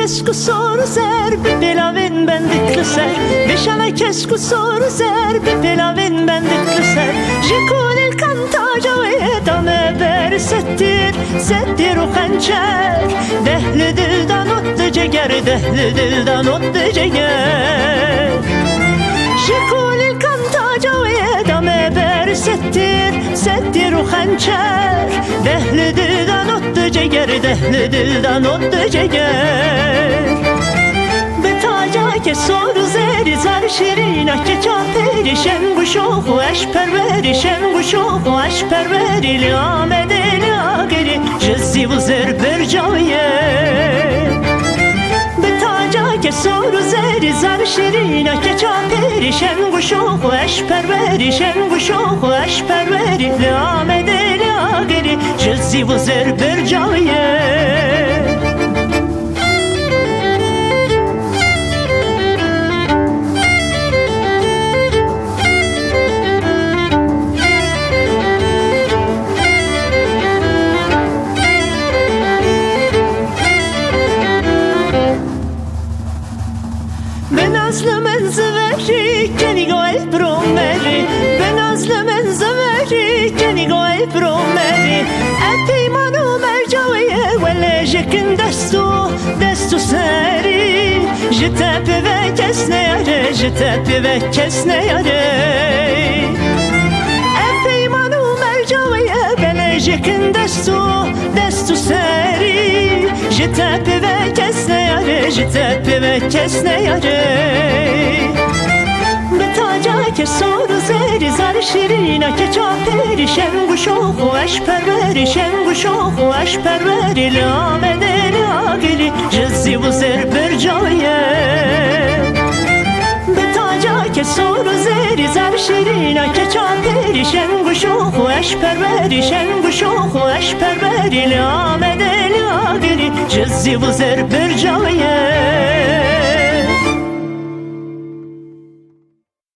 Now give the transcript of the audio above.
kesku soru zer Belavin bendikli ser Beşana kesku soru zer Belavin bendikli ser Jikul il kantaja ve dame ber settir o hançer Dehli dildan ottu ceger Dehli dildan ottu ceger Jikul il kantaja ve dame ber settir o hançer Dehli dildan ottu ceger Dehli dildan ottu ceger Betaca ke soru zeri zar şirina ke çaperi şen bu şoku eş perveri şen bu şoku eş perveri li amedeli ageri jezi bu zer bercaye Betaca ke soru zeri zar şirina ke çaperi şen bu şoku eş perveri şen bu şoku eş perveri li amedeli ageri jezi bu zer bercaye Benazlı menzveri keni goel bromeri Benazlı menzveri keni goel bromeri Epeymanu mercaviye vele jekin destu seri Jitepi ve kesne yare Jitepi ve kesne yare Epeymanu mercaviye vele jekin destu seri Jitepi ve kesne yare Jitepi ve kesne yare Betaca ke soru zeri zar şirina ke çaperi şen bu şoku eş perveri şen bu şoku eş perveri li amedeli ageri jezi bu zer bercaye Betaca ke soru zeri zar şirina ke çaperi şen bu şoku eş perveri şen bu şoku eş perveri li amedeli ageri jezi bu zer bercaye